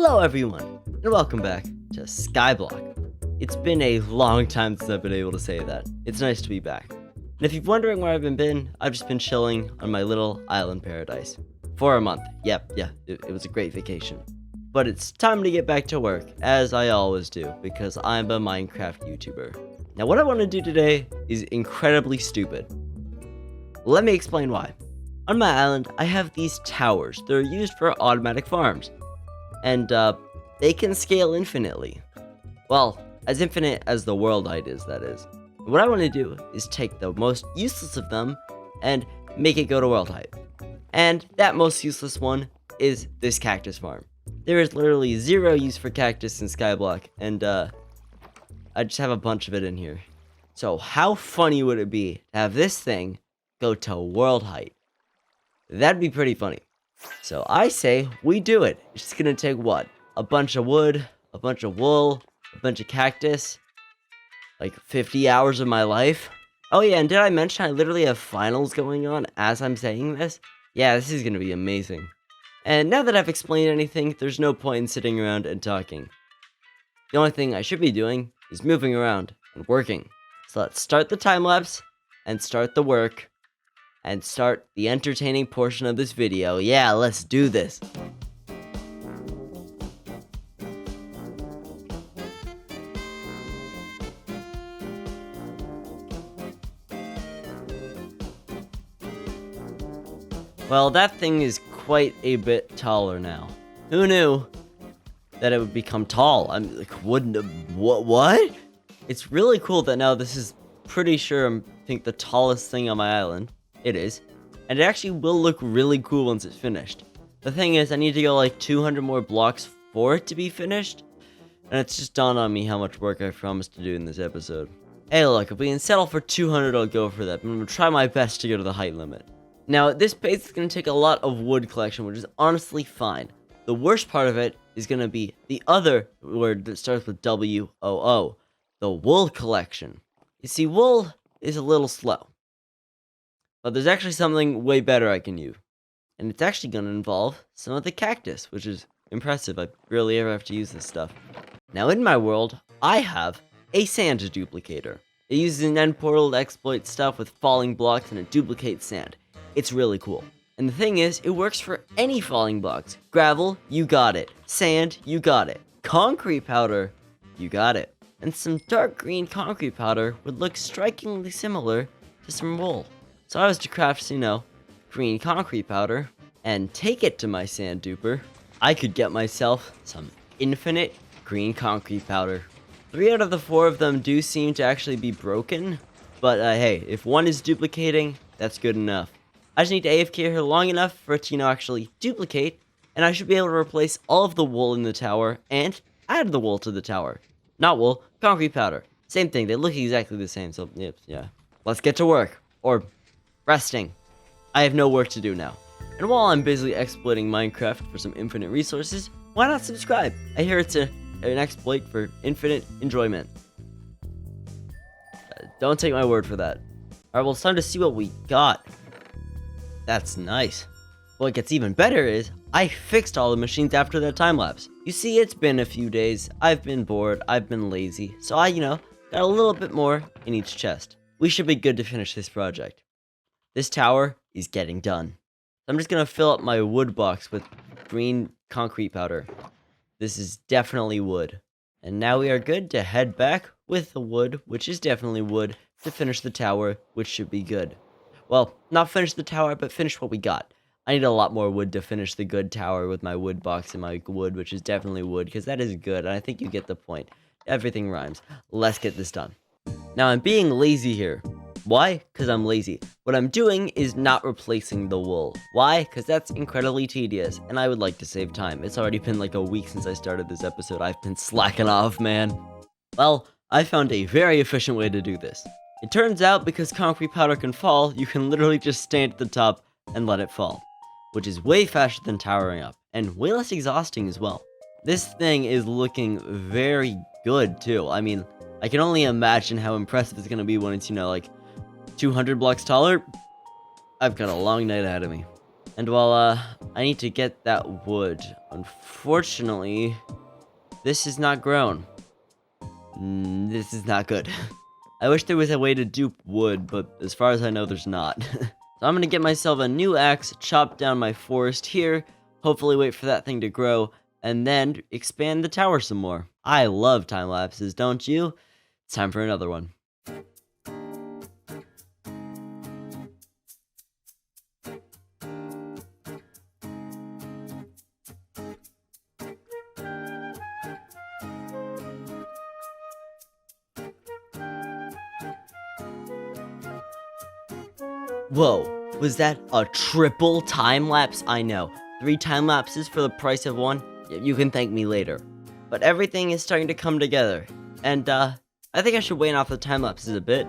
Hello everyone, and welcome back to Skyblock. It's been a long time since I've been able to say that. It's nice to be back. And if you're wondering where I've been, I've just been chilling on my little island paradise. For a month. It was a great vacation. But it's time to get back to work, as I always do, because I'm a Minecraft YouTuber. Now what I want to do today is incredibly stupid. Let me explain why. On my island, I have these towers. They're used for automatic farms. And, they can scale infinitely. Well, as infinite as the world height is, that is. What I want to do is take the most useless of them and make it go to world height. And that most useless one is this cactus farm. There is literally zero use for cactus in Skyblock, and, I just have a bunch of it in here. So how funny would it be to have this thing go to world height? That'd be pretty funny. So I say we do it. It's just gonna take what? A bunch of wood, a bunch of wool, a bunch of cactus, like 50 hours of my life. Oh yeah, and did I mention I literally have finals going on as I'm saying this? Yeah, this is gonna be amazing. And now that I've explained anything, there's no point in sitting around and talking. The only thing I should be doing is moving around and working. So let's start the time lapse and start the work. And start the entertaining portion of this video. Yeah, let's do this. Well, that thing is quite a bit taller now. Who knew that it would become tall? I'm like, what? It's really cool that now this is pretty sure I think the tallest thing on my island. It is. And it actually will look really cool once it's finished. The thing is, I need to go like 200 more blocks for it to be finished. And it's just dawned on me how much work I promised to do in this episode. Hey look, if we can settle for 200, I'll go for that. But I'm going to try my best to go to the height limit. Now, at this pace, it's going to take a lot of wood collection, which is honestly fine. The worst part of it is going to be the other word that starts with W-O-O. The wool collection. You see, wool is a little slow. But there's actually something way better I can use. And it's actually going to involve some of the cactus, which is impressive. I barely ever have to use this stuff. Now in my world, I have a sand duplicator. It uses an end portal to exploit stuff with falling blocks and it duplicates sand. It's really cool. And the thing is, it works for any falling blocks. Gravel, you got it. Sand, you got it. Concrete powder, you got it. And some dark green concrete powder would look strikingly similar to some wool. So I was to craft, green concrete powder, and take it to my sand duper. I could get myself some infinite green concrete powder. 3 out of the 4 of them do seem to actually be broken, but hey, if one is duplicating, that's good enough. I just need to AFK here long enough for it to, actually duplicate, and I should be able to replace all of the wool in the tower, and add the wool to the tower. Not wool, concrete powder. Same thing, they look exactly the same, so yeah. Let's get to work. Or resting. I have no work to do now. And while I'm busy exploiting Minecraft for some infinite resources, why not subscribe? I hear it's an exploit for infinite enjoyment. Don't take my word for that. Alright, well, it's time to see what we got. That's nice. What gets even better is, I fixed all the machines after that time lapse. You see, it's been a few days, I've been bored, I've been lazy, so I, got a little bit more in each chest. We should be good to finish this project. This tower is getting done. I'm just gonna fill up my wood box with green concrete powder. This is definitely wood. And now we are good to head back with the wood, which is definitely wood, to finish the tower, which should be good. Well, not finish the tower, but finish what we got. I need a lot more wood to finish the good tower with my wood box and my wood, which is definitely wood, because that is good, and I think you get the point. Everything rhymes. Let's get this done. Now, I'm being lazy here. Why? Because I'm lazy. What I'm doing is not replacing the wool. Why? Because that's incredibly tedious, and I would like to save time. It's already been like a week since I started this episode. I've been slacking off, man. Well, I found a very efficient way to do this. It turns out, because concrete powder can fall, you can literally just stand at the top and let it fall, which is way faster than towering up, and way less exhausting as well. This thing is looking very good, too. I mean, I can only imagine how impressive it's going to be when it's, like, 200 blocks taller. I've got a long night ahead of me. And while, I need to get that wood, unfortunately, this is not grown. This is not good. I wish there was a way to dupe wood, but as far as I know, there's not. So I'm gonna get myself a new axe, chop down my forest here, hopefully wait for that thing to grow, and then expand the tower some more. I love time lapses, don't you? It's time for another one. Whoa, was that a triple time lapse? I know. 3 time lapses for the price of 1? You can thank me later. But everything is starting to come together. And, I think I should wait off the time lapses a bit.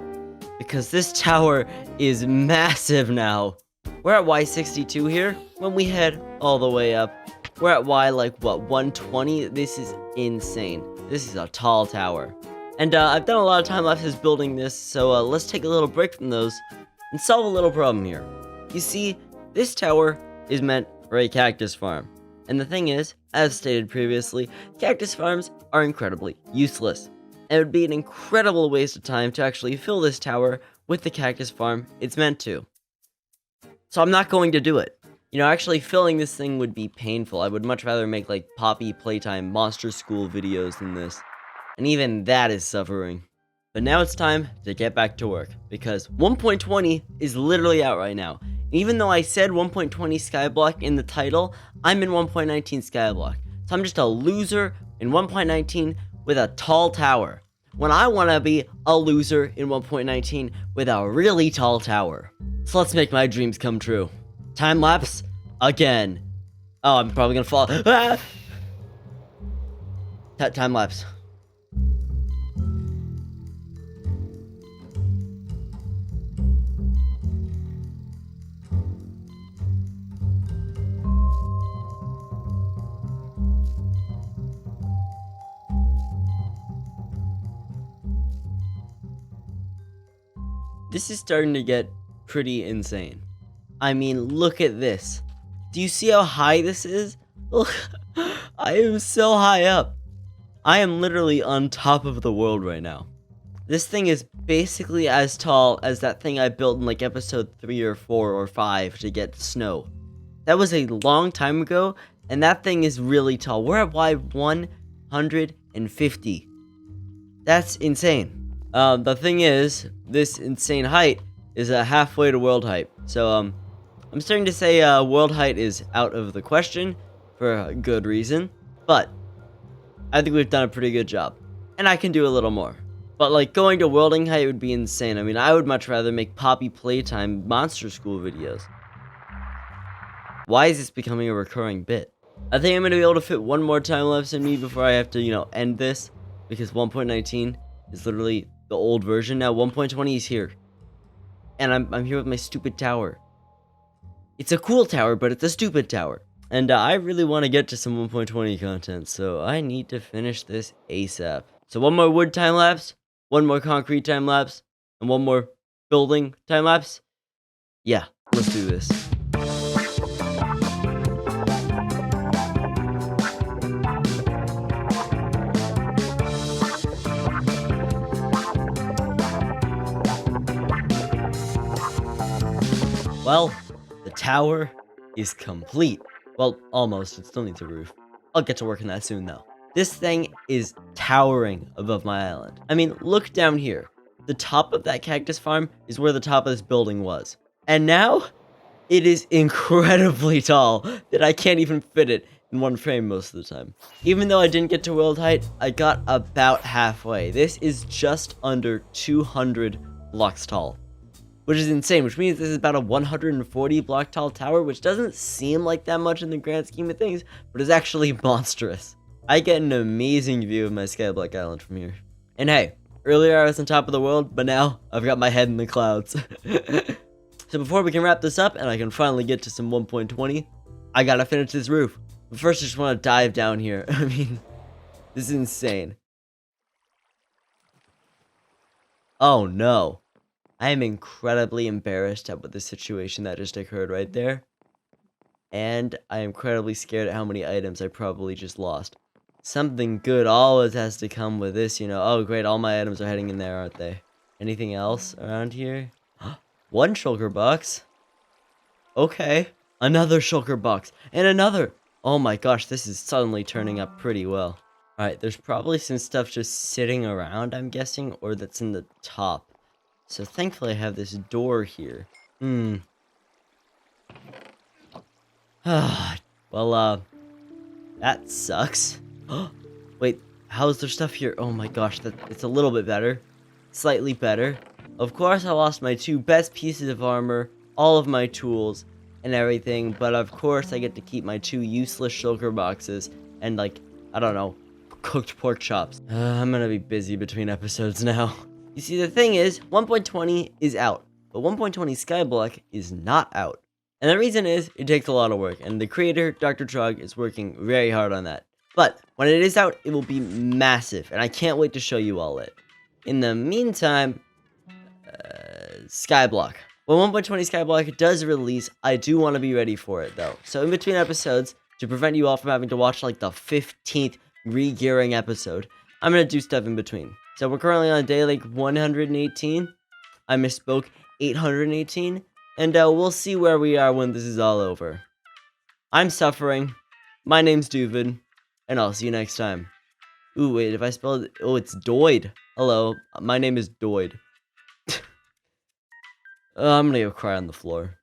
Because this tower is massive now. We're at Y62 here. When we head all the way up, we're at Y, like, what, 120? This is insane. This is a tall tower. And, I've done a lot of time lapses building this, so, let's take a little break from those and solve a little problem here. You see, this tower is meant for a cactus farm. And the thing is, as stated previously, cactus farms are incredibly useless. And it would be an incredible waste of time to actually fill this tower with the cactus farm it's meant to. So I'm not going to do it. You know, actually filling this thing would be painful. I would much rather make like Poppy Playtime Monster School videos than this. And even that is suffering. But now it's time to get back to work, because 1.20 is literally out right now. Even though I said 1.20 Skyblock in the title, I'm in 1.19 Skyblock. So I'm just a loser in 1.19 with a tall tower, when I want to be a loser in 1.19 with a really tall tower. So let's make my dreams come true. Time lapse again. Oh, I'm probably gonna fall. Ah! Time lapse. This is starting to get pretty insane. I mean, look at this. Do you see how high this is? I am so high up. I am literally on top of the world right now. This thing is basically as tall as that thing I built in like episode 3 or 4 or 5 to get snow. That was a long time ago, and that thing is really tall. We're at Y150. That's insane. The thing is, this insane height is halfway to world height. So, I'm starting to say world height is out of the question for a good reason. But I think we've done a pretty good job. And I can do a little more. But, like, going to worlding height would be insane. I mean, I would much rather make Poppy Playtime Monster School videos. Why is this becoming a recurring bit? I think I'm going to be able to fit one more time lapse in me before I have to, you know, end this. Because 1.19 is literally the old version. Now 1.20 is here. And I'm here with my stupid tower. It's a cool tower, but it's a stupid tower. And I really want to get to some 1.20 content, so I need to finish this ASAP. So one more wood time lapse, one more concrete time lapse, and one more building time lapse. Yeah, let's do this. Well, the tower is complete. Well, almost. It still needs a roof. I'll get to work on that soon, though. This thing is towering above my island. I mean, look down here. The top of that cactus farm is where the top of this building was. And now, it is incredibly tall that I can't even fit it in one frame most of the time. Even though I didn't get to world height, I got about halfway. This is just under 200 blocks tall, which is insane, which means this is about a 140 block tall tower, which doesn't seem like that much in the grand scheme of things, but is actually monstrous. I get an amazing view of my Skyblock Island from here. And hey, earlier I was on top of the world, but now I've got my head in the clouds. So before we can wrap this up and I can finally get to some 1.20, I gotta finish this roof. But first I just wanna dive down here. I mean, this is insane. Oh no. I am incredibly embarrassed at what the situation that just occurred right there. and I am incredibly scared at how many items I probably just lost. Something good always has to come with this, you know. Oh, great, all my items are heading in there, aren't they? Anything else around here? One shulker box. Okay. Another shulker box. And another. Oh my gosh, this is suddenly turning up pretty well. Alright, there's probably some stuff just sitting around, I'm guessing, or that's in the top. So thankfully I have this door here. Well, that sucks. Wait, how's there stuff here? Oh my gosh, it's a little bit better. Slightly better. Of course, I lost my 2 best pieces of armor, all of my tools, and everything, but of course I get to keep my 2 useless shulker boxes and, like, I don't know, cooked pork chops. I'm gonna be busy between episodes now. You see, the thing is, 1.20 is out, but 1.20 Skyblock is not out. And the reason is, it takes a lot of work, and the creator, Dr. Trog, is working very hard on that. But when it is out, it will be massive, and I can't wait to show you all it. In the meantime, Skyblock. When 1.20 Skyblock does release, I do want to be ready for it, though. So in between episodes, to prevent you all from having to watch, like, the 15th re-gearing episode, I'm going to do stuff in between. So we're currently on day, like, 118. I misspoke, 818. And we'll see where we are when this is all over. I'm suffering. My name's Doovid. And I'll see you next time. Ooh, wait, if I spelled it... Oh, it's Doid. Hello, my name is Doid. I'm gonna go cry on the floor.